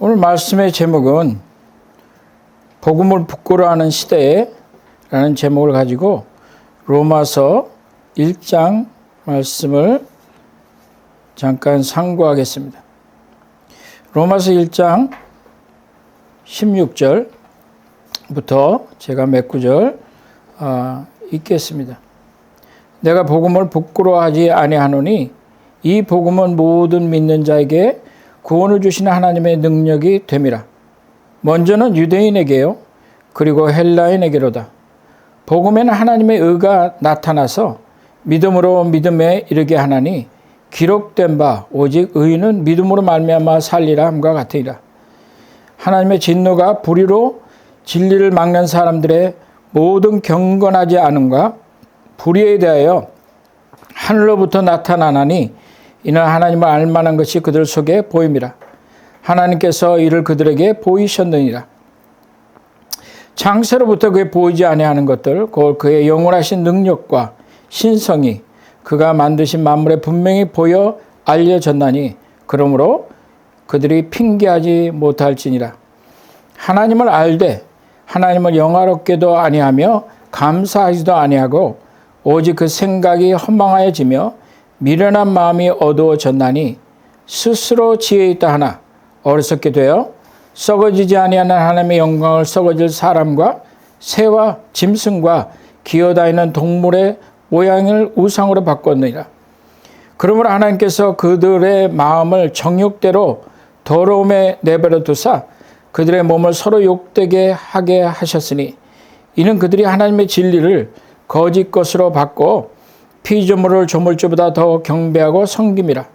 오늘 말씀의 제목은 복음을 부끄러워하는 시대라는 제목을 가지고 로마서 1장 말씀을 잠깐 상고하겠습니다. 로마서 1장 16절부터 제가 몇 구절 읽겠습니다. 내가 복음을 부끄러워하지 아니하노니 이 복음은 모든 믿는 자에게 구원을 주시는 하나님의 능력이 됨이라. 먼저는 유대인에게요, 그리고 헬라인에게로다. 복음에는 하나님의 의가 나타나서 믿음으로 믿음에 이르게 하나니 기록된 바 오직 의인은 믿음으로 말미암아 살리라 함과 같으니라. 하나님의 진노가 불의로 진리를 막는 사람들의 모든 경건하지 않음과 불의에 대하여 하늘로부터 나타나나니 이는 하나님을 알만한 것이 그들 속에 보임이라. 하나님께서 이를 그들에게 보이셨느니라. 창세로부터 그에 보이지 아니하는 것들, 곧 그의 영원하신 능력과 신성이 그가 만드신 만물에 분명히 보여 알려졌나니 그러므로 그들이 핑계하지 못할지니라. 하나님을 알되 하나님을 영화롭게도 아니하며 감사하지도 아니하고 오직 그 생각이 허망하여지며 미련한 마음이 어두워졌나니 스스로 지혜 있다 하나 어리석게 되어 썩어지지 아니하는 하나님의 영광을 썩어질 사람과 새와 짐승과 기어다니는 동물의 모양을 우상으로 바꿨느니라. 그러므로 하나님께서 그들의 마음을 정욕대로 더러움에 내버려 두사 그들의 몸을 서로 욕되게 하게 하셨으니 이는 그들이 하나님의 진리를 거짓 것으로 바꿔 피조물을 조물주보다 더 경배하고 섬김이라.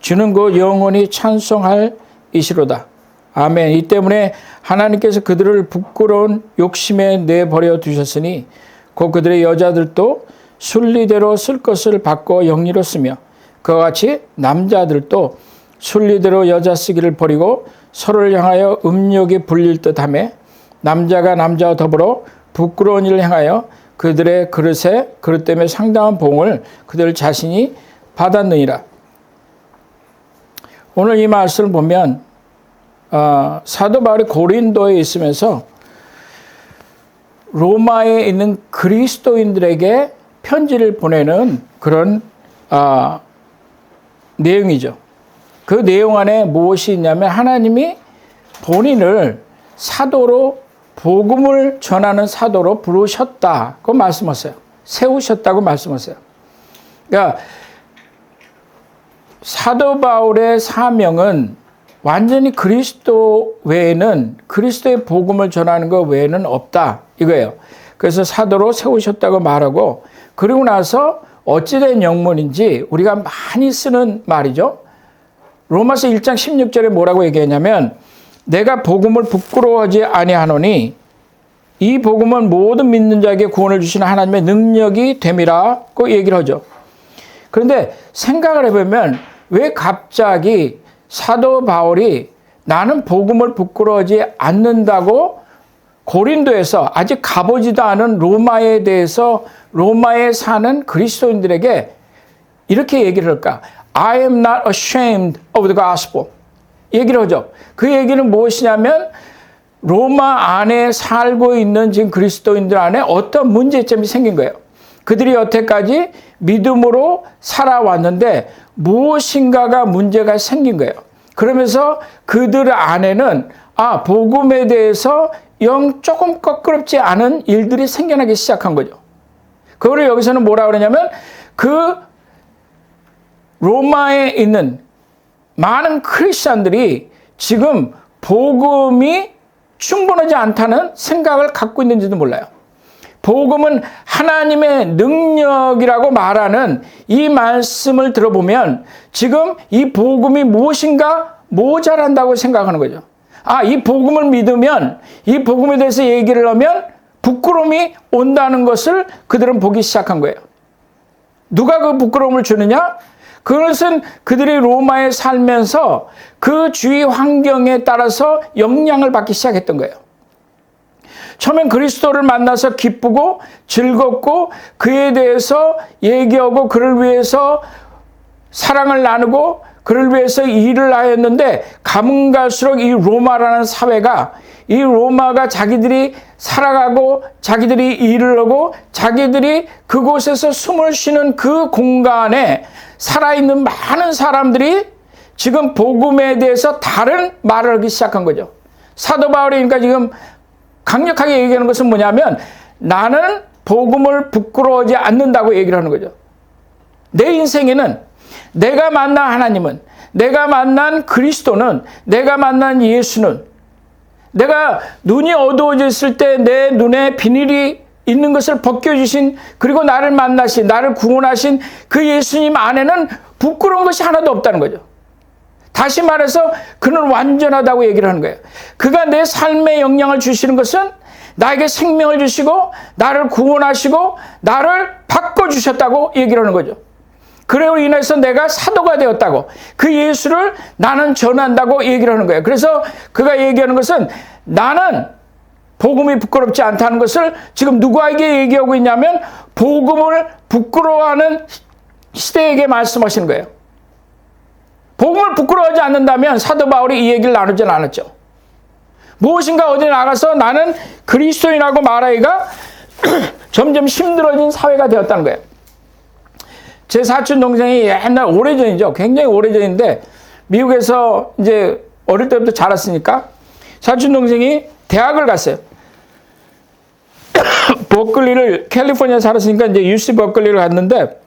주는 그 영원히 찬송할 이시로다. 아멘. 이 때문에 하나님께서 그들을 부끄러운 욕심에 내버려 두셨으니 곧 그들의 여자들도 순리대로 쓸 것을 바꿔 영리로 쓰며 그와 같이 남자들도 순리대로 여자 쓰기를 버리고 서로를 향하여 음욕이 불릴 듯하며 남자가 남자와 더불어 부끄러운 일을 행하여 그들의 그릇 때문에 상당한 봉을 그들 자신이 받았느니라. 오늘 이 말씀을 보면 사도 바울이 고린도에 있으면서 로마에 있는 그리스도인들에게 편지를 보내는 그런 내용이죠. 그 내용 안에 무엇이 있냐면 하나님이 본인을 사도로 복음을 전하는 사도로 부르셨다고 말씀하세요. 세우셨다고 말씀하세요. 그러니까 사도 바울의 사명은 완전히 그리스도 외에는 그리스도의 복음을 전하는 것 외에는 없다 이거예요. 그래서 사도로 세우셨다고 말하고 그리고 나서 어찌된 영문인지 우리가 많이 쓰는 말이죠. 로마서 1장 16절에 뭐라고 얘기했냐면 내가 복음을 부끄러워하지 아니하노니 이 복음은 모든 믿는 자에게 구원을 주시는 하나님의 능력이 됨이라고 얘기를 하죠. 그런데 생각을 해보면 왜 갑자기 사도 바울이 나는 복음을 부끄러워하지 않는다고 고린도에서 아직 가보지도 않은 로마에 대해서 로마에 사는 그리스도인들에게 이렇게 얘기를 할까? I am not ashamed of the gospel. 얘기를 하죠. 그 얘기는 무엇이냐면 로마 안에 살고 있는 지금 그리스도인들 안에 어떤 문제점이 생긴 거예요. 그들이 여태까지 믿음으로 살아왔는데 무엇인가가 문제가 생긴 거예요. 그러면서 그들 안에는 복음에 대해서 조금 껄끄럽지 않은 일들이 생겨나기 시작한 거죠. 그거를 여기서는 뭐라 그러냐면 그 로마에 있는 많은 크리스찬들이 지금 복음이 충분하지 않다는 생각을 갖고 있는지도 몰라요. 복음은 하나님의 능력이라고 말하는 이 말씀을 들어보면 지금 이 복음이 무엇인가 모자란다고 생각하는 거죠. 이 복음을 믿으면 이 복음에 대해서 얘기를 하면 부끄러움이 온다는 것을 그들은 보기 시작한 거예요. 누가 그 부끄러움을 주느냐? 그것은 그들이 로마에 살면서 그 주위 환경에 따라서 영향을 받기 시작했던 거예요. 처음엔 그리스도를 만나서 기쁘고 즐겁고 그에 대해서 얘기하고 그를 위해서 사랑을 나누고 그를 위해서 일을 하였는데 가면 갈수록 이 로마라는 사회가, 이 로마가 자기들이 살아가고 자기들이 일을 하고 자기들이 그곳에서 숨을 쉬는 그 공간에 살아있는 많은 사람들이 지금 복음에 대해서 다른 말을 하기 시작한 거죠. 사도 바울이 그러니까 지금 강력하게 얘기하는 것은 뭐냐면, 나는 복음을 부끄러워하지 않는다고 얘기를 하는 거죠. 내 인생에는 내가 만난 하나님은, 내가 만난 그리스도는, 내가 만난 예수는, 내가 눈이 어두워졌을 때 내 눈에 비닐이 있는 것을 벗겨주신, 그리고 나를 만나신, 나를 구원하신 그 예수님 안에는 부끄러운 것이 하나도 없다는 거죠. 다시 말해서 그는 완전하다고 얘기를 하는 거예요. 그가 내 삶에 영향을 주시는 것은 나에게 생명을 주시고 나를 구원하시고 나를 바꿔주셨다고 얘기를 하는 거죠. 그로 인해서 내가 사도가 되었다고, 그 예수를 나는 전한다고 얘기를 하는 거예요. 그래서 그가 얘기하는 것은, 나는 복음이 부끄럽지 않다는 것을 지금 누구에게 얘기하고 있냐면, 복음을 부끄러워하는 시대에게 말씀하시는 거예요. 복음을 부끄러워하지 않는다면 사도 바울이 이 얘기를 나누진 않았죠. 무엇인가 어디 나가서 나는 그리스도인이라고 말하기가 점점 힘들어진 사회가 되었다는 거예요. 제 사촌 동생이 옛날 오래전이죠. 굉장히 오래전인데 미국에서 이제 어릴 때부터 자랐으니까 사촌 동생이 대학을 갔어요. 버클리를, 캘리포니아에 살았으니까 이제 UC 버클리를 갔는데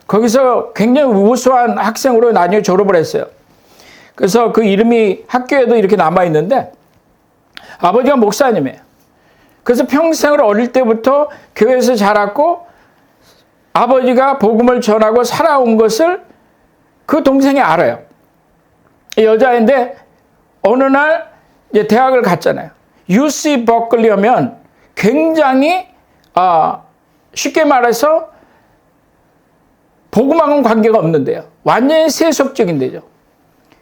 거기서 굉장히 우수한 학생으로 나중에 졸업을 했어요. 그래서 그 이름이 학교에도 이렇게 남아있는데 아버지가 목사님이에요. 그래서 평생을 어릴 때부터 교회에서 자랐고 아버지가 복음을 전하고 살아온 것을 그 동생이 알아요. 여자인데 어느 날 이제 대학을 갔잖아요. UC 버클리 하면 굉장히 쉽게 말해서 복음하고는 관계가 없는데요. 완전히 세속적인 데죠.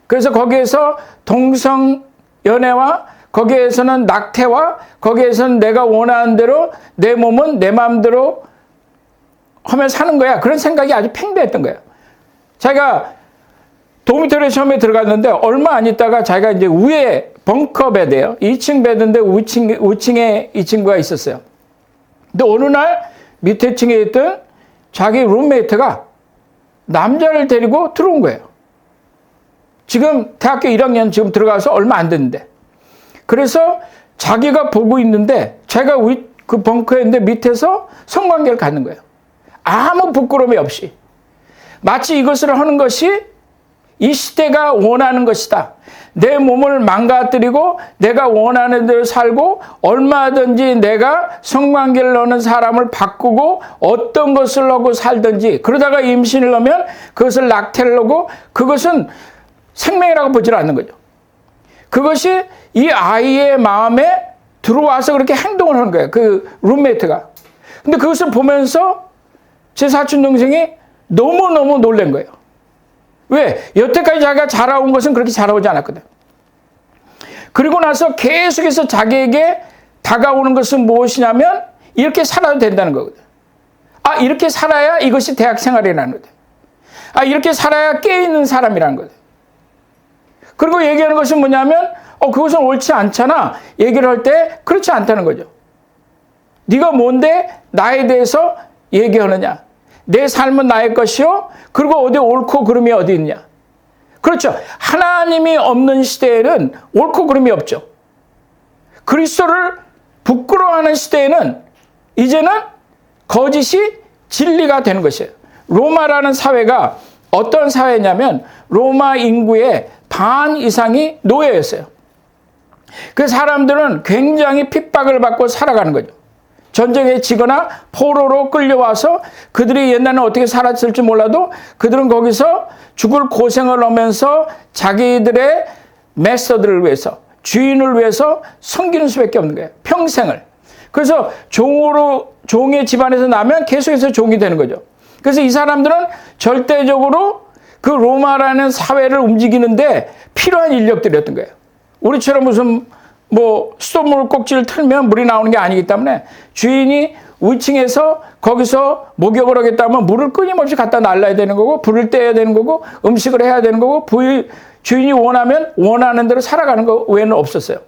그래서 거기에서 동성연애와 거기에서는 낙태와 거기에서는 내가 원하는 대로 내 몸은 내 마음대로 하면 사는 거야. 그런 생각이 아주 팽배했던 거예요. 자기가 도미토리에 처음에 들어갔는데 얼마 안 있다가 자기가 이제 위에 벙커 베드예요. 2층 베드인데 우층에 이 친구가 있었어요. 근데 어느 날 밑에 층에 있던 자기 룸메이트가 남자를 데리고 들어온 거예요. 지금 대학교 1학년 지금 들어가서 얼마 안 됐는데. 그래서 자기가 보고 있는데 자기가 그 벙커에 있는데 밑에서 성관계를 갖는 거예요. 아무 부끄러움이 없이. 마치 이것을 하는 것이 이 시대가 원하는 것이다. 내 몸을 망가뜨리고 내가 원하는 대로 살고 얼마든지 내가 성관계를 하는 사람을 바꾸고 어떤 것을 하고 살든지, 그러다가 임신을 하면 그것을 낙태를 하고 그것은 생명이라고 보질 않는 거죠. 그것이 이 아이의 마음에 들어와서 그렇게 행동을 하는 거예요. 그 룸메이트가. 근데 그것을 보면서 제 사촌 동생이 너무너무 놀란 거예요. 왜? 여태까지 자기가 자라온 것은 그렇게 자라오지 않았거든. 그리고 나서 계속해서 자기에게 다가오는 것은 무엇이냐면 이렇게 살아도 된다는 거거든. 이렇게 살아야 이것이 대학 생활이라는 거거든. 이렇게 살아야 깨어있는 사람이라는 거거든. 그리고 얘기하는 것은 뭐냐면 그것은 옳지 않잖아. 얘기를 할 때 그렇지 않다는 거죠. 네가 뭔데 나에 대해서 얘기하느냐. 내 삶은 나의 것이요. 그리고 어디 옳고 그름이 어디 있냐. 그렇죠. 하나님이 없는 시대에는 옳고 그름이 없죠. 그리스도를 부끄러워하는 시대에는 이제는 거짓이 진리가 되는 것이에요. 로마라는 사회가 어떤 사회냐면 로마 인구의 반 이상이 노예였어요. 그 사람들은 굉장히 핍박을 받고 살아가는 거죠. 전쟁에 지거나 포로로 끌려와서 그들이 옛날에는 어떻게 살았을지 몰라도 그들은 거기서 죽을 고생을 하면서 자기들의 메서드를 위해서, 주인을 위해서 섬기는 수밖에 없는 거예요. 평생을. 그래서 종의 집안에서 나면 계속해서 종이 되는 거죠. 그래서 이 사람들은 절대적으로 그 로마라는 사회를 움직이는데 필요한 인력들이었던 거예요. 우리처럼 무슨 수돗물 꼭지를 틀면 물이 나오는 게 아니기 때문에 주인이 위층에서 거기서 목욕을 하겠다면 물을 끊임없이 갖다 날라야 되는 거고, 불을 떼야 되는 거고, 음식을 해야 되는 거고, 주인이 원하면 원하는 대로 살아가는 거 외에는 없었어요.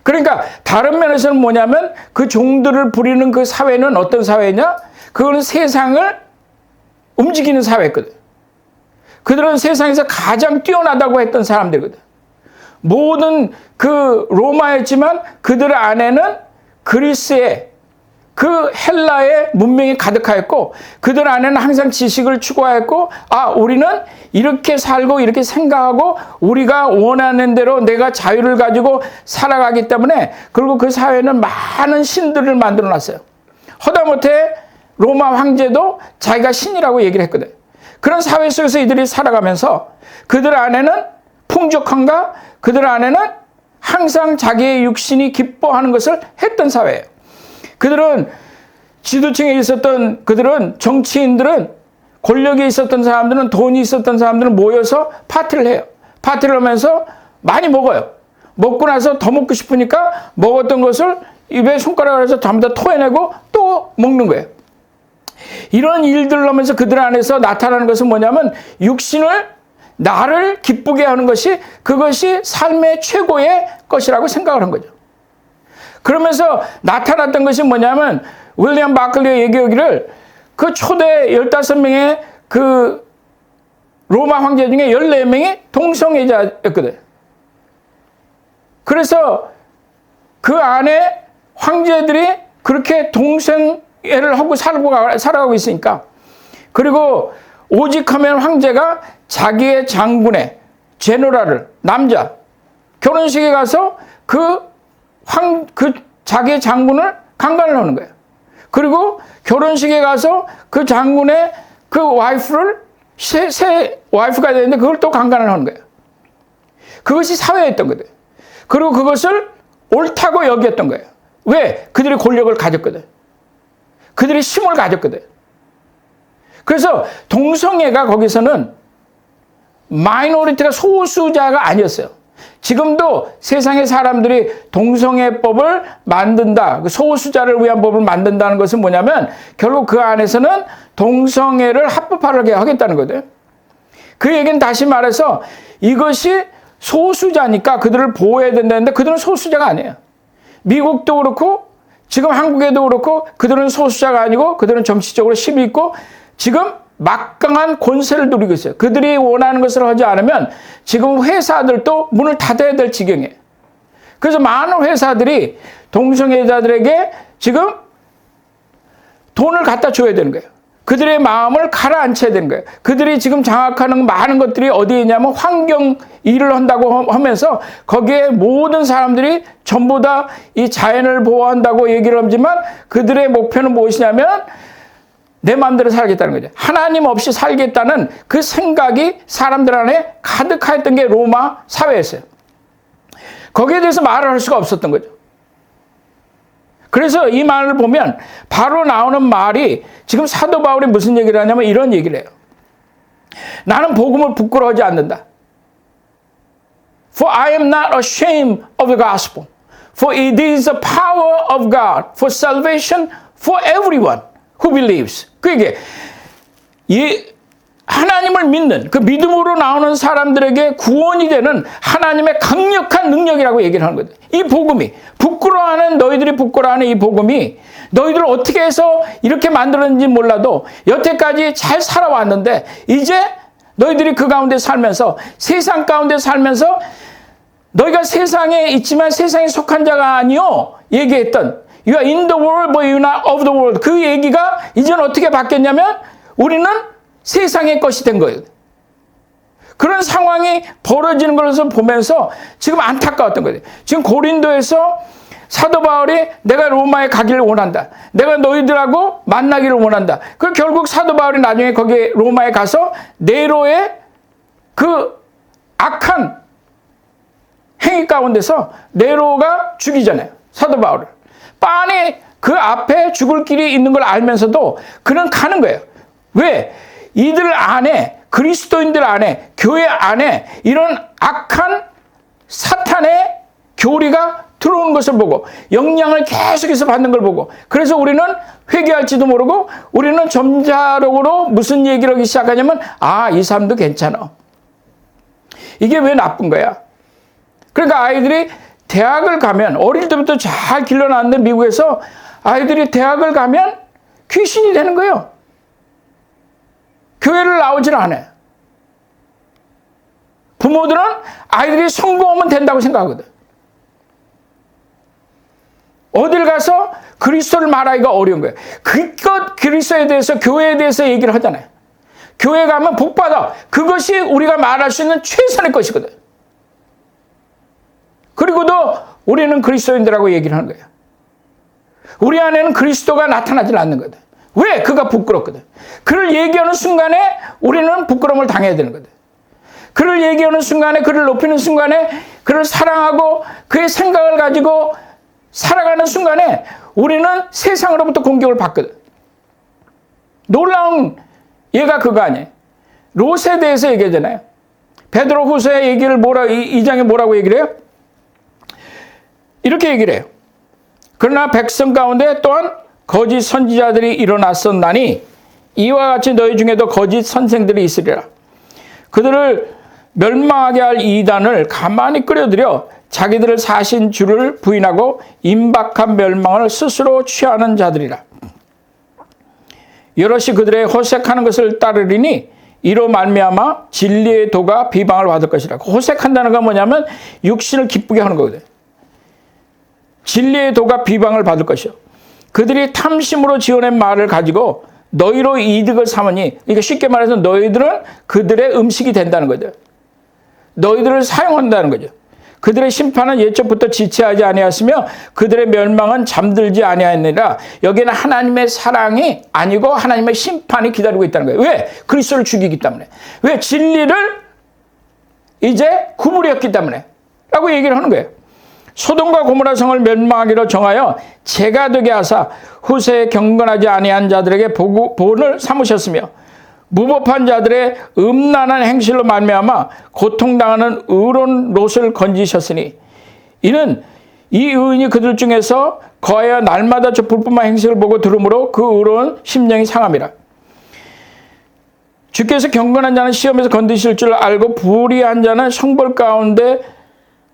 그러니까 다른 면에서는 뭐냐면 그 종들을 부리는 그 사회는 어떤 사회냐? 그거는 세상을 움직이는 사회였거든. 그들은 세상에서 가장 뛰어나다고 했던 사람들이거든. 모든 그 로마였지만 그들 안에는 그리스의 그 헬라의 문명이 가득하였고, 그들 안에는 항상 지식을 추구하였고, 우리는 이렇게 살고 이렇게 생각하고 우리가 원하는 대로 내가 자유를 가지고 살아가기 때문에, 그리고 그 사회는 많은 신들을 만들어 놨어요. 하다못해 로마 황제도 자기가 신이라고 얘기를 했거든. 그런 사회 속에서 이들이 살아가면서 그들 안에는 풍족함과 그들 안에는 항상 자기의 육신이 기뻐하는 것을 했던 사회예요. 그들은 지도층에 있었던, 그들은 정치인들은, 권력에 있었던 사람들은, 돈이 있었던 사람들은 모여서 파티를 해요. 파티를 하면서 많이 먹어요. 먹고 나서 더 먹고 싶으니까 먹었던 것을 입에 손가락을 해서 전부 다 토해내고 또 먹는 거예요. 이런 일들을 하면서 그들 안에서 나타나는 것은 뭐냐면, 나를 기쁘게 하는 것이, 그것이 삶의 최고의 것이라고 생각을 한 거죠. 그러면서 나타났던 것이 뭐냐면, 윌리엄 바클리가 얘기하기를 그 초대 15명의 그 로마 황제 중에 14명이 동성애자였거든. 그래서 그 안에 황제들이 그렇게 동성애를 하고 살아가고 있으니까, 그리고 오직 하면 황제가 자기의 장군의 제너럴을, 남자, 결혼식에 가서 자기의 장군을 강간을 하는 거예요. 그리고 결혼식에 가서 그 장군의 그 와이프를, 새 와이프가 되는데 그걸 또 강간을 하는 거예요. 그것이 사회였던 거예요. 그리고 그것을 옳다고 여겼던 거예요. 왜? 그들이 권력을 가졌거든. 그들이 힘을 가졌거든. 그래서 동성애가 거기서는 마이너리티가, 소수자가 아니었어요. 지금도 세상의 사람들이 동성애법을 만든다, 그 소수자를 위한 법을 만든다는 것은 뭐냐면, 결국 그 안에서는 동성애를 합법화하게 하겠다는 거거든. 그 얘기는 다시 말해서 이것이 소수자니까 그들을 보호해야 된다는데, 그들은 소수자가 아니에요. 미국도 그렇고 지금 한국에도 그렇고 그들은 소수자가 아니고, 그들은 정치적으로 힘이 있고 지금 막강한 권세를 누리고 있어요. 그들이 원하는 것을 하지 않으면 지금 회사들도 문을 닫아야 될 지경이에요. 그래서 많은 회사들이 동성애자들에게 지금 돈을 갖다 줘야 되는 거예요. 그들의 마음을 가라앉혀야 되는 거예요. 그들이 지금 장악하는 많은 것들이 어디에 있냐면, 환경 일을 한다고 하면서 거기에 모든 사람들이 전부 다 이 자연을 보호한다고 얘기를 하지만, 그들의 목표는 무엇이냐면 내 마음대로 살겠다는 거죠. 하나님 없이 살겠다는 그 생각이 사람들 안에 가득하였던 게 로마 사회였어요. 거기에 대해서 말을 할 수가 없었던 거죠. 그래서 이 말을 보면 바로 나오는 말이, 지금 사도 바울이 무슨 얘기를 하냐면 이런 얘기를 해요. 나는 복음을 부끄러워하지 않는다. For I am not ashamed of the gospel. For it is the power of God for salvation for everyone who believes. 그게 하나님을 믿는, 그 믿음으로 나오는 사람들에게 구원이 되는 하나님의 강력한 능력이라고 얘기를 하는 거죠. 이 복음이, 너희들이 부끄러워하는 이 복음이 너희들을 어떻게 해서 이렇게 만들었는지 몰라도 여태까지 잘 살아왔는데, 이제 너희들이 그 가운데 살면서, 세상 가운데 살면서, 너희가 세상에 있지만 세상에 속한 자가 아니요 얘기했던, You are in the world, but you are not of the world. 그 얘기가 이제는 어떻게 바뀌었냐면, 우리는 세상의 것이 된 거예요. 그런 상황이 벌어지는 것을 보면서 지금 안타까웠던 거예요. 지금 고린도에서 사도 바울이 내가 로마에 가기를 원한다. 내가 너희들하고 만나기를 원한다. 그 결국 사도 바울이 나중에 거기 로마에 가서 네로의 그 악한 행위 가운데서 네로가 죽이잖아요. 사도 바울을. 빤히 그 앞에 죽을 길이 있는 걸 알면서도 그는 가는 거예요. 왜? 이들 안에, 그리스도인들 안에, 교회 안에 이런 악한 사탄의 교리가 들어오는 것을 보고 영향을 계속해서 받는 걸 보고 그래서 우리는 회개할지도 모르고 우리는 점자적으로 무슨 얘기를 하기 시작하냐면 이 사람도 괜찮아. 이게 왜 나쁜 거야? 그러니까 아이들이 대학을 가면 어릴 때부터 잘 길러놨는데 미국에서 아이들이 대학을 가면 귀신이 되는 거예요. 교회를 나오질 않아요. 부모들은 아이들이 성공하면 된다고 생각하거든. 어딜 가서 그리스도를 말하기가 어려운 거예요. 그것 그리스도에 대해서 교회에 대해서 얘기를 하잖아요. 교회 가면 복 받아. 그것이 우리가 말할 수 있는 최선의 것이거든. 그리고도 우리는 그리스도인들하고 얘기를 하는 거예요. 우리 안에는 그리스도가 나타나질 않는 거다. 왜? 그가 부끄럽거든. 그를 얘기하는 순간에 우리는 부끄러움을 당해야 되는 거다. 그를 얘기하는 순간에, 그를 높이는 순간에, 그를 사랑하고 그의 생각을 가지고 살아가는 순간에 우리는 세상으로부터 공격을 받거든. 놀라운 얘가 그거 아니에요. 롯에 대해서 얘기하잖아요. 베드로 후서의 얘기를 이 장에 뭐라고 얘기를 해요? 이렇게 얘기를 해요. 그러나 백성 가운데 또한 거짓 선지자들이 일어났었나니 이와 같이 너희 중에도 거짓 선생들이 있으리라. 그들을 멸망하게 할 이단을 가만히 끌어들여 자기들을 사신 주를 부인하고 임박한 멸망을 스스로 취하는 자들이라. 여럿이 그들의 호색하는 것을 따르리니 이로 말미암아 진리의 도가 비방을 받을 것이라. 호색한다는 건 뭐냐면 육신을 기쁘게 하는 거거든. 진리의 도가 비방을 받을 것이요. 그들이 탐심으로 지어낸 말을 가지고 너희로 이득을 삼으니, 그러니까 쉽게 말해서 너희들은 그들의 음식이 된다는 거죠. 너희들을 사용한다는 거죠. 그들의 심판은 예적부터 지체하지 아니하였으며 그들의 멸망은 잠들지 아니하였느니라. 여기는 하나님의 사랑이 아니고 하나님의 심판이 기다리고 있다는 거예요. 왜? 그리스도를 죽이기 때문에. 왜? 진리를 이제 구부렸기 때문에 라고 얘기를 하는 거예요. 소돔과 고모라 성을 멸망하기로 정하여 재가 되게 하사 후세에 경건하지 아니한 자들에게 본을 삼으셨으며 무법한 자들의 음란한 행실로 말미암아 고통당하는 의로운 롯을 건지셨으니 이는 이 의인이 그들 중에서 거하여 날마다 저 불법한 행실을 보고 들으므로 그 의로운 심령이 상함이라. 주께서 경건한 자는 시험에서 건드실 줄 알고 불의한 자는 형벌 가운데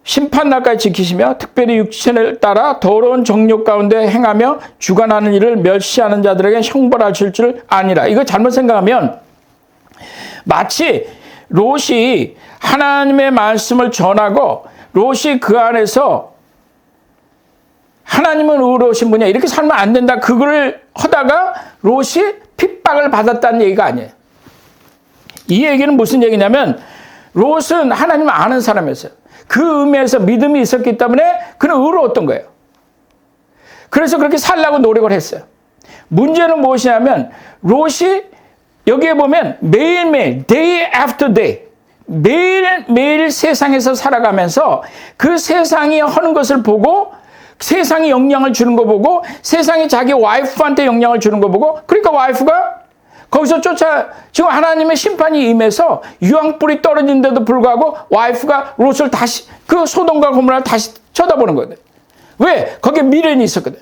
심판날까지 지키시며 특별히 육신을 따라 더러운 정욕 가운데 행하며 주관하는 일을 멸시하는 자들에게 형벌하실 줄 아니라. 이거 잘못 생각하면 마치 롯이 하나님의 말씀을 전하고 롯이 그 안에서 하나님은 의로우신 분이야 이렇게 살면 안 된다 그거를 하다가 롯이 핍박을 받았다는 얘기가 아니에요. 이 얘기는 무슨 얘기냐면 롯은 하나님을 아는 사람이었어요. 그 의미에서 믿음이 있었기 때문에 그는 의로웠던 거예요. 그래서 그렇게 살려고 노력을 했어요. 문제는 무엇이냐면 롯이 여기에 보면 매일매일 day after day 매일매일 세상에서 살아가면서 그 세상이 하는 것을 보고 세상이 영향을 주는 거 보고 세상이 자기 와이프한테 영향을 주는 거 보고 그러니까 와이프가 거기서 지금 하나님의 심판이 임해서 유황불이 떨어진데도 불구하고 와이프가 롯을 다시 그 소돔과 고모라를 다시 쳐다보는 거거든. 왜? 거기에 미련이 있었거든.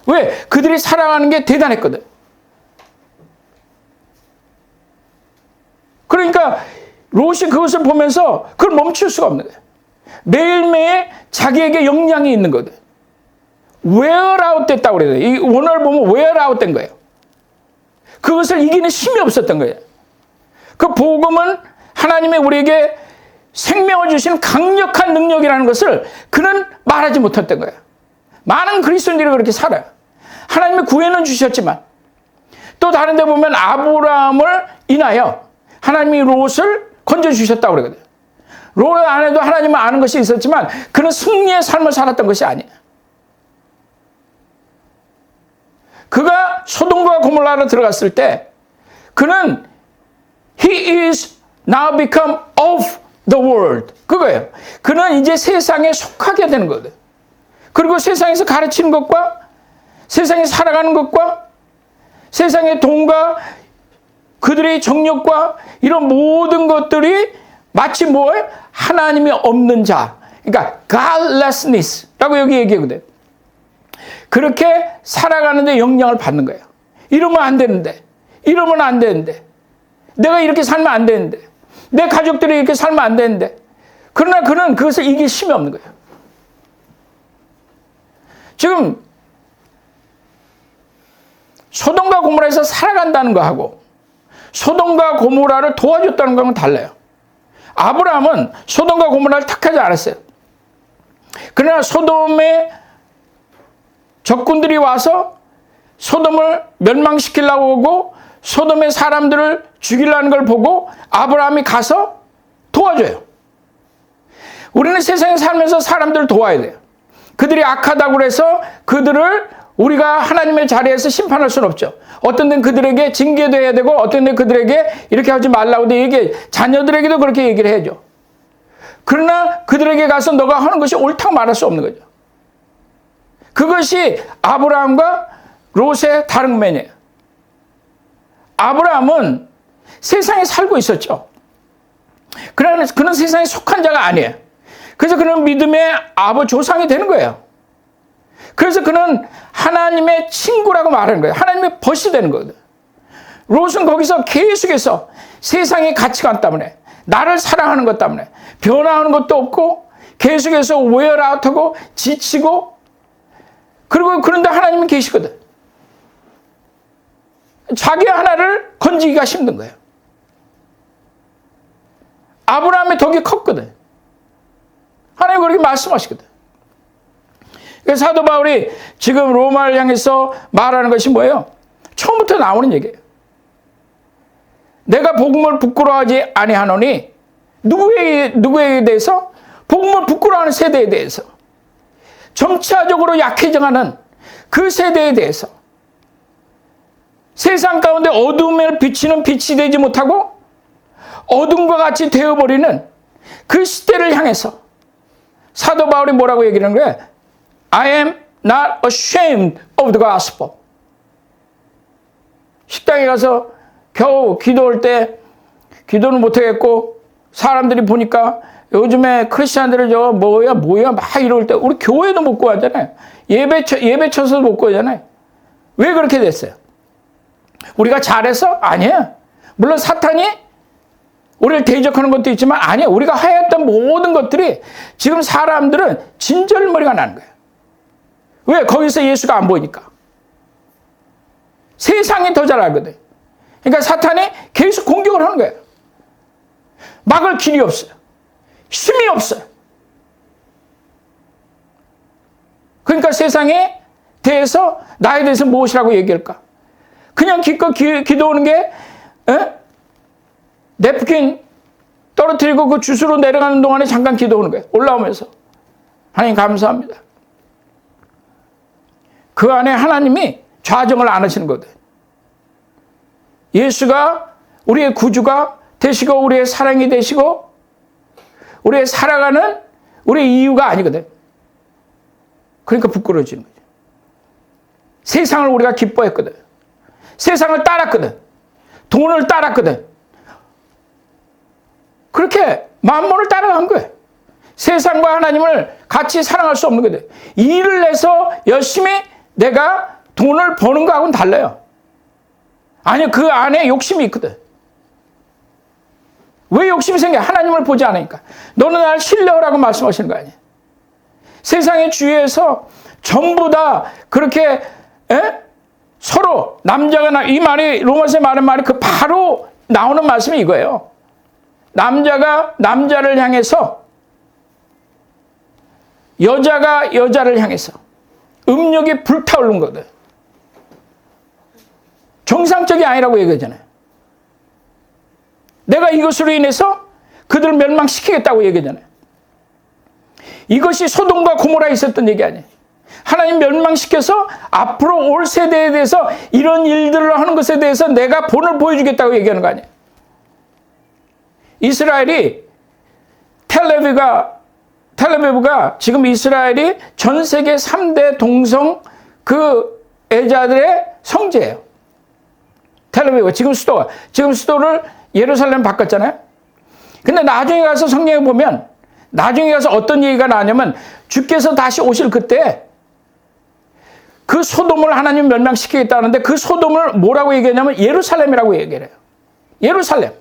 왜? 그들이 살아가는 게 대단했거든. 그러니까 롯이 그것을 보면서 그걸 멈출 수가 없는 거예요. 매일매일 자기에게 영향이 있는 거거든. wear out 됐다고 그래요. 이 원어를 보면 wear out 된 거예요. 그것을 이기는 힘이 없었던 거예요. 그 복음은 하나님의 우리에게 생명을 주시는 강력한 능력이라는 것을 그는 말하지 못했던 거예요. 많은 그리스도인들이 그렇게 살아요. 하나님의 구원은 주셨지만 또 다른 데 보면 아브라함을 인하여 하나님이 롯을 건져주셨다고 그러거든요. 롯 안에도 하나님을 아는 것이 있었지만 그는 승리의 삶을 살았던 것이 아니에요. 그가 소돔과 고모라로 들어갔을 때 그는 He is now become of the world. 그거예요. 그는 이제 세상에 속하게 되는 거거든. 그리고 세상에서 가르치는 것과 세상에 살아가는 것과 세상의 돈과 그들의 정욕과 이런 모든 것들이 마치 하나님이 없는 자. 그러니까 godlessness라고 여기 얘기하거든. 그렇게 살아가는데 영향을 받는 거예요. 이러면 안 되는데, 이러면 안 되는데, 내가 이렇게 살면 안 되는데, 내 가족들이 이렇게 살면 안 되는데. 그러나 그는 그것을 이길 힘이 없는 거예요. 지금 소돔과 고모라에서 살아간다는 거하고 소돔과 고모라를 도와줬다는 거하고는 달라요. 아브라함은 소돔과 고모라를 택하지 않았어요. 그러나 소돔의 적군들이 와서 소돔을 멸망시키려고 오고 소돔의 사람들을 죽이려는 걸 보고 아브라함이 가서 도와줘요. 우리는 세상에 살면서 사람들을 도와야 돼요. 그들이 악하다고 해서 그들을 우리가 하나님의 자리에서 심판할 수는 없죠. 어떤 데는 그들에게 징계도 해야 되고 어떤 데는 그들에게 이렇게 하지 말라고 얘기해. 자녀들에게도 그렇게 얘기를 해야죠. 그러나 그들에게 가서 너가 하는 것이 옳다고 말할 수 없는 거죠. 그것이 아브라함과 롯의 다른 면이에요. 아브라함은 세상에 살고 있었죠. 그러나 그는 세상에 속한 자가 아니에요. 그래서 그는 믿음의 조상이 되는 거예요. 그래서 그는 하나님의 친구라고 말하는 거예요. 하나님의 벗이 되는 거거든. 롯은 거기서 계속해서 세상의 가치관 때문에, 나를 사랑하는 것 때문에 변화하는 것도 없고 계속해서 웨어아웃하고 지치고, 그리고 그런데 하나님은 계시거든. 자기 하나를 건지기가 힘든 거예요. 아브라함의 덕이 컸거든. 하나님 그렇게 말씀하시거든. 그래서 사도 바울이 지금 로마를 향해서 말하는 것이 뭐예요? 처음부터 나오는 얘기예요. 내가 복음을 부끄러워하지 아니하노니, 누구에게 대해서? 복음을 부끄러워하는 세대에 대해서, 점차적으로 약해져가는 그 세대에 대해서, 세상 가운데 어둠을 비치는 빛이 되지 못하고 어둠과 같이 되어버리는 그 시대를 향해서 사도 바울이 뭐라고 얘기하는 거예요? I am not ashamed of the gospel. 식당에 가서 겨우 기도할 때 기도는 못하겠고 사람들이 보니까 요즘에 크리스찬들은 저 뭐야 막 이럴 때 우리 교회도 못 구하잖아요. 예배 쳐서도 못 구하잖아요. 왜 그렇게 됐어요? 우리가 잘해서? 아니에요. 물론 사탄이 우리를 대적하는 것도 있지만 아니에요. 우리가 하였던 모든 것들이 지금 사람들은 진절머리가 나는 거예요. 왜? 거기서 예수가 안 보이니까. 세상이 더 잘 알거든. 그러니까 사탄이 계속 공격을 하는 거예요. 막을 길이 없어요. 힘이 없어요. 그러니까 세상에 대해서 나에 대해서 무엇이라고 얘기할까? 그냥 기껏 기도하는 게 냅킨 떨어뜨리고 그 주스로 내려가는 동안에 잠깐 기도하는 거예요. 올라오면서. 하나님 감사합니다. 그 안에 하나님이 좌정을 안 하시는 거거든. 예수가 우리의 구주가 되시고 우리의 사랑이 되시고 우리의 살아가는 우리의 이유가 아니거든. 그러니까 부끄러워지는 거죠. 세상을 우리가 기뻐했거든. 세상을 따랐거든. 돈을 따랐거든. 그렇게 만몬을 따라간 거예요. 세상과 하나님을 같이 사랑할 수 없는 거거든. 일을 해서 열심히 내가 돈을 버는 거하고는 달라요. 아니, 그 안에 욕심이 있거든. 왜 욕심이 생겨? 하나님을 보지 않으니까. 너는 나를 신뢰하라고 말씀하시는 거 아니에요. 세상의 주위에서 전부 다 그렇게 서로 남자가 이 말이 로마서에 말한 말이 그 바로 나오는 말씀이 이거예요. 남자가 남자를 향해서 여자가 여자를 향해서 음욕이 불타오른 거거든. 정상적이 아니라고 얘기하잖아요. 내가 이것으로 인해서 그들을 멸망시키겠다고 얘기하잖아요. 이것이 소돔과 고모라에 있었던 얘기 아니에요. 하나님 멸망시켜서 앞으로 올 세대에 대해서 이런 일들을 하는 것에 대해서 내가 본을 보여주겠다고 얘기하는 거 아니에요. 이스라엘이 텔아비브가 지금 이스라엘이 전 세계 3대 동성 그 애자들의 성지예요. 텔아비브 지금 수도를 예루살렘 바꿨잖아요. 근데 나중에 가서 성경에 보면 나중에 가서 어떤 얘기가 나냐면 주께서 다시 오실 그때 그 소돔을 하나님 멸망시키겠다는데 그 소돔을 뭐라고 얘기하냐면 예루살렘이라고 얘기를 해요. 예루살렘.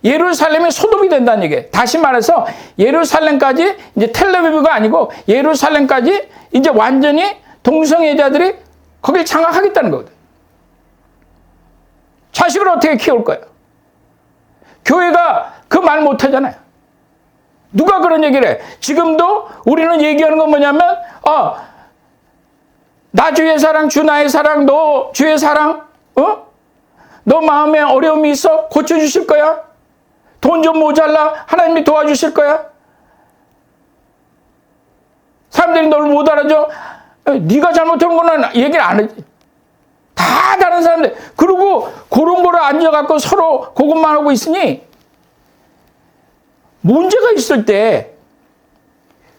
예루살렘이 소돔이 된다는 얘기예요. 다시 말해서 예루살렘까지 이제 텔레비브가 아니고 예루살렘까지 이제 완전히 동성애자들이 거길 장악하겠다는 거거든. 자식을 어떻게 키울 거야? 교회가 그 말 못하잖아요. 누가 그런 얘기를 해? 지금도 우리는 얘기하는 건 뭐냐면 나 주의 사랑, 주 나의 사랑, 너 주의 사랑, 너 마음에 어려움이 있어? 고쳐주실 거야? 돈 좀 모자라? 하나님이 도와주실 거야? 사람들이 너를 못 알아줘? 네가 잘못한 거는 얘기를 안 하지. 다 다른 사람들. 그리고 그런 거를 앉아갖고 서로 그것만 하고 있으니 문제가 있을 때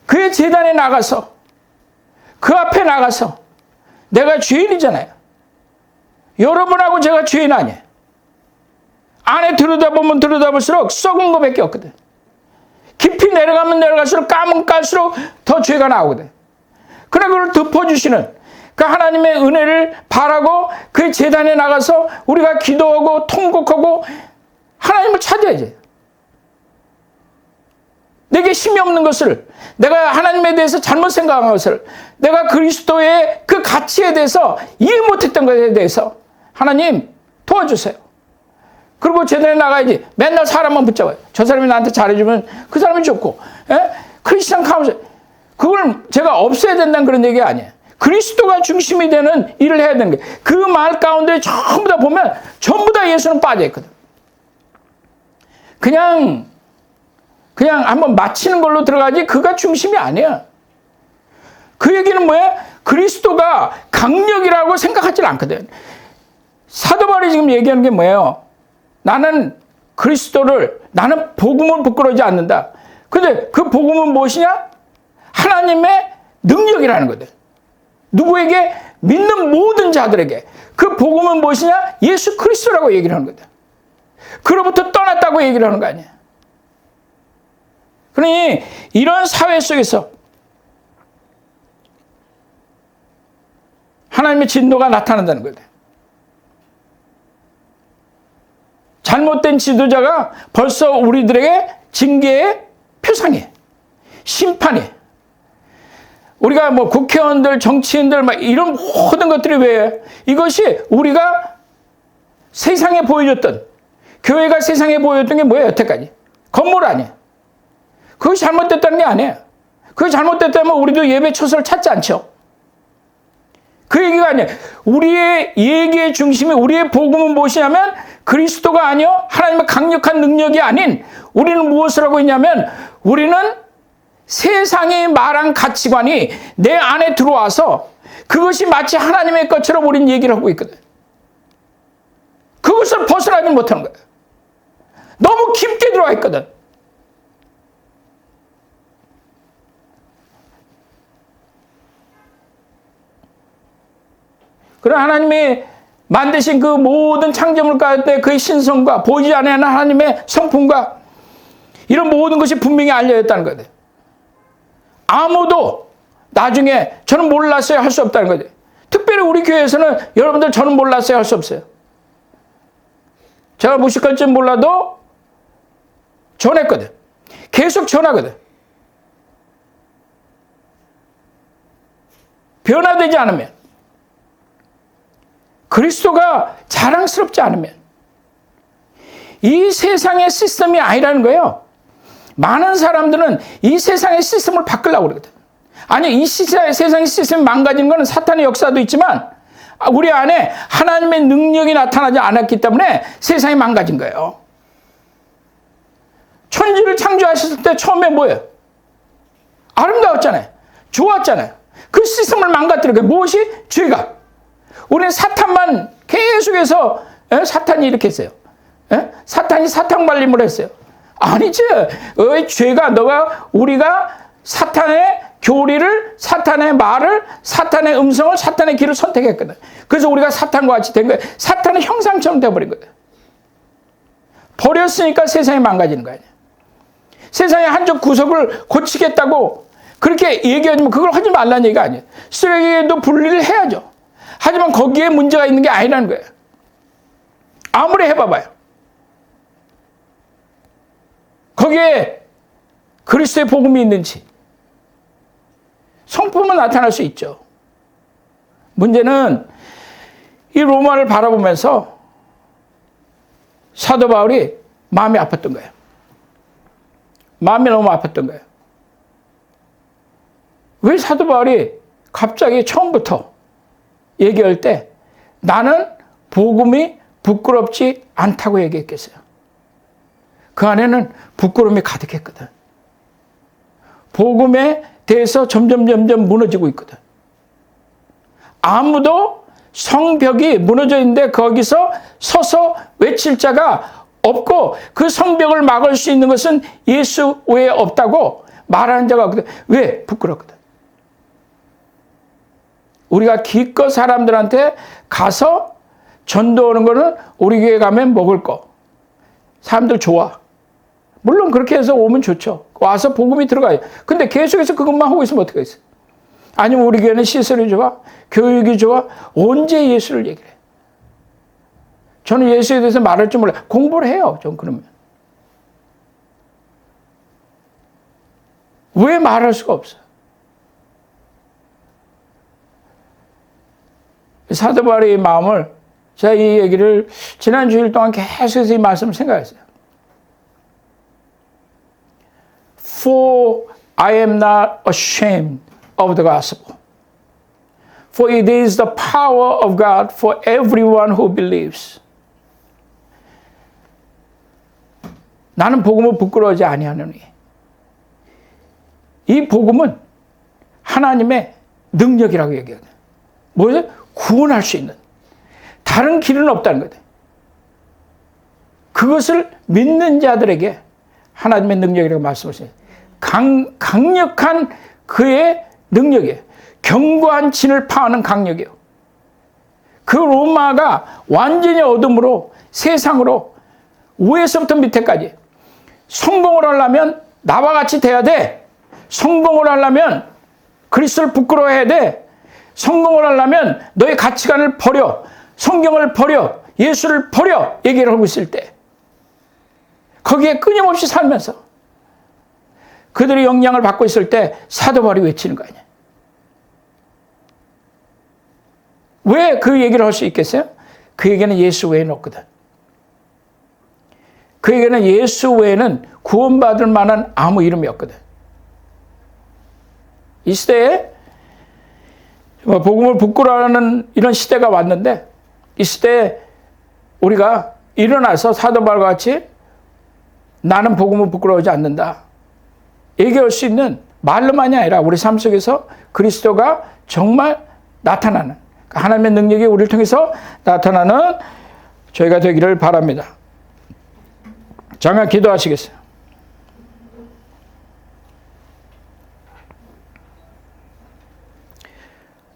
그의 재단에 나가서 그 앞에 나가서 내가 죄인이잖아요. 여러분하고 제가 죄인 아니에요. 안에 들여다보면 들여다볼수록 썩은 거밖에 없거든. 깊이 내려가면 내려갈수록 까면 깔수록 더 죄가 나오거든. 그래 그걸 덮어주시는 그 하나님의 은혜를 바라고 그 재단에 나가서 우리가 기도하고 통곡하고 하나님을 찾아야지. 내게 힘이 없는 것을, 내가 하나님에 대해서 잘못 생각한 것을, 내가 그리스도의 그 가치에 대해서 이해 못했던 것에 대해서 하나님 도와주세요. 그리고 재단에 나가야지. 맨날 사람만 붙잡아요. 저 사람이 나한테 잘해주면 그 사람이 좋고, 크리스찬 카운슬, 그걸 제가 없애야 된다는 그런 얘기 아니에요. 그리스도가 중심이 되는 일을 해야 되는 거예요. 그 말 가운데 전부 다 보면 전부 다 예수는 빠져있거든. 그냥 한번 마치는 걸로 들어가지 그가 중심이 아니야. 그 얘기는 뭐야? 그리스도가 강력이라고 생각하지 않거든. 사도 바울이 지금 얘기하는 게 뭐예요? 나는 나는 복음을 부끄러워하지 않는다. 근데 그 복음은 무엇이냐? 하나님의 능력이라는 거든. 누구에게? 믿는 모든 자들에게. 그 복음은 무엇이냐? 예수 그리스도라고 얘기를 하는 거다. 그로부터 떠났다고 얘기를 하는 거 아니야. 그러니 이런 사회 속에서 하나님의 진노가 나타난다는 거다. 잘못된 지도자가 벌써 우리들에게 징계의 표상이에요. 심판이에요. 우리가 뭐 국회의원들, 정치인들 막 이런 모든 것들이 왜 이것이 우리가 세상에 보여줬던, 교회가 세상에 보여줬던 게 뭐예요? 여태까지 건물 아니에요. 그것이 잘못됐다는 게 아니에요. 그게 잘못됐다면 우리도 예배 처소를 찾지 않죠. 그 얘기가 아니에요. 우리의 얘기의 중심이, 우리의 복음은 무엇이냐면 그리스도가 아니요 하나님의 강력한 능력이 아닌, 우리는 무엇을 하고 있냐면 우리는 세상이 말한 가치관이 내 안에 들어와서 그것이 마치 하나님의 것처럼 우리는 얘기를 하고 있거든. 그것을 벗어나지 못하는 거예요. 너무 깊게 들어와 있거든. 그런 하나님이 만드신 그 모든 창조물 가운데 그의 신성과 보이지 않는 하나님의 성품과 이런 모든 것이 분명히 알려졌다는 거예요. 아무도 나중에 저는 몰랐어요 할 수 없다는 거죠. 특별히 우리 교회에서는 여러분들 저는 몰랐어요 할 수 없어요. 제가 무식할 줄 몰라도 전했거든. 계속 전하거든. 변화되지 않으면, 그리스도가 자랑스럽지 않으면 이 세상의 시스템이 아니라는 거예요. 많은 사람들은 이 세상의 시스템을 바꾸려고 그러거든. 아니, 이 세상의 시스템이 망가지는 것은 사탄의 역사도 있지만 우리 안에 하나님의 능력이 나타나지 않았기 때문에 세상이 망가진 거예요. 천지를 창조하셨을 때 처음에 뭐예요? 아름다웠잖아요. 좋았잖아요. 그 시스템을 망가뜨린 거예요. 무엇이? 죄가. 우리는 사탄만 계속해서 사탄이 이렇게 했어요. 사탄이 사탄 발림을 했어요. 아니죠. 죄가, 우리가 사탄의 교리를, 사탄의 말을, 사탄의 음성을, 사탄의 길을 선택했거든. 그래서 우리가 사탄과 같이 된 거예요. 사탄의 형상처럼 돼버린 거예요. 버렸으니까 세상이 망가지는 거 아니에요. 세상의 한쪽 구석을 고치겠다고 그렇게 얘기하면 그걸 하지 말라는 얘기가 아니에요. 쓰레기에도 분리를 해야죠. 하지만 거기에 문제가 있는 게 아니라는 거예요. 아무리 해봐봐요. 거기에 그리스도의 복음이 있는지 성품은 나타날 수 있죠. 문제는 이 로마를 바라보면서 사도 바울이 마음이 아팠던 거예요. 마음이 너무 아팠던 거예요. 왜 사도 바울이 갑자기 처음부터 얘기할 때 나는 복음이 부끄럽지 않다고 얘기했겠어요. 그 안에는 부끄러움이 가득했거든. 복음에 대해서 점점 무너지고 있거든. 아무도 성벽이 무너져 있는데 거기서 서서 외칠 자가 없고 그 성벽을 막을 수 있는 것은 예수 외에 없다고 말하는 자가 없거든. 왜? 부끄럽거든. 우리가 기껏 사람들한테 가서 전도하는 거는 우리 교회 가면 먹을 거. 사람들 좋아. 물론 그렇게 해서 오면 좋죠. 와서 복음이 들어가요. 근데 계속해서 그것만 하고 있으면 어떻게 했어요? 아니면 우리 교회는 시설이 좋아? 교육이 좋아? 언제 예수를 얘기해? 저는 예수에 대해서 말할 줄 몰라요. 공부를 해요. 전 그러면. 왜 말할 수가 없어요? 사도 바울의 마음을 제가 이 얘기를 지난 주일 동안 계속해서 이 말씀을 생각했어요. For I am not ashamed of the gospel. For it is the power of God for everyone who believes. 나는 복음을 부끄러워하지 아니하노니. 이 복음은 하나님의 능력이라고 얘기하거든요. 뭐예요? 구원할 수 있는. 다른 길은 없다는 거예요. 그것을 믿는 자들에게 하나님의 능력이라고 말씀하셨어요. 강력한 그의 능력이에요. 견고한 진을 파하는 강력이에요. 그 로마가 완전히 어둠으로 세상으로 위에서부터 밑에까지 성공을 하려면 나와 같이 돼야 돼. 성공을 하려면 그리스도를 부끄러워해야 돼. 성공을 하려면 너의 가치관을 버려. 성경을 버려. 예수를 버려. 얘기를 하고 있을 때 거기에 끊임없이 살면서 그들의 영향을 받고 있을 때 사도 바울이 외치는 거 아니야. 왜 그 얘기를 할 수 있겠어요? 그에게는 예수 외에는 없거든. 그에게는 예수 외에는 구원받을 만한 아무 이름이 없거든. 이 시대에 복음을 부끄러워하는 이런 시대가 왔는데 이 시대에 우리가 일어나서 사도 바울과 같이 나는 복음을 부끄러워하지 않는다. 얘기할 수 있는 말로만이 아니라 우리 삶 속에서 그리스도가 정말 나타나는 하나님의 능력이 우리를 통해서 나타나는 저희가 되기를 바랍니다. 잠깐 기도하시겠어요?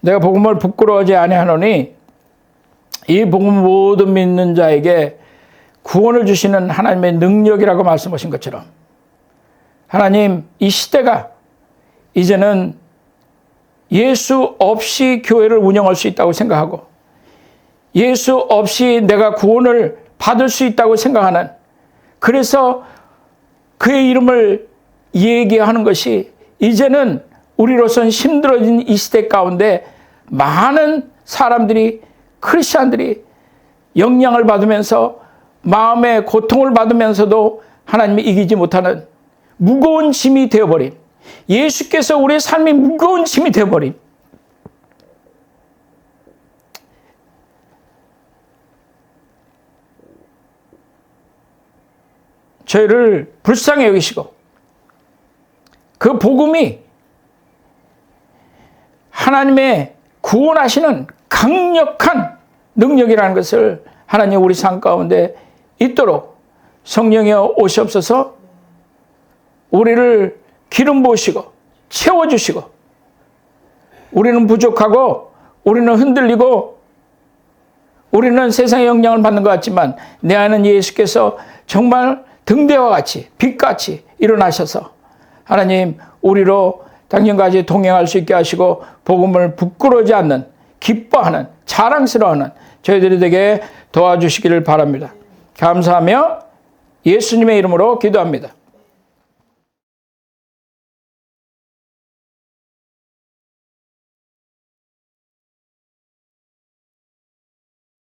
내가 복음을 부끄러워하지 아니하노니 이 복음 모든 믿는 자에게 구원을 주시는 하나님의 능력이라고 말씀하신 것처럼 하나님, 이 시대가 이제는 예수 없이 교회를 운영할 수 있다고 생각하고 예수 없이 내가 구원을 받을 수 있다고 생각하는 그래서 그의 이름을 얘기하는 것이 이제는 우리로서는 힘들어진 이 시대 가운데 많은 사람들이 크리스찬들이 영향을 받으면서 마음의 고통을 받으면서도 하나님이 이기지 못하는 무거운 짐이 되어버린 예수께서 우리의 삶이 무거운 짐이 되어버린 저희를 불쌍히 여기시고 그 복음이 하나님의 구원하시는 강력한 능력이라는 것을 하나님 우리 삶 가운데 있도록 성령이여 오시옵소서. 우리를 기름 부으시고 채워주시고 우리는 부족하고 우리는 흔들리고 우리는 세상의 영향을 받는 것 같지만 내 안은 예수께서 정말 등대와 같이 빛같이 일어나셔서 하나님 우리로 당신까지 동행할 수 있게 하시고 복음을 부끄러워하지 않는 기뻐하는 자랑스러워하는 저희들이 되게 도와주시기를 바랍니다. 감사하며 예수님의 이름으로 기도합니다.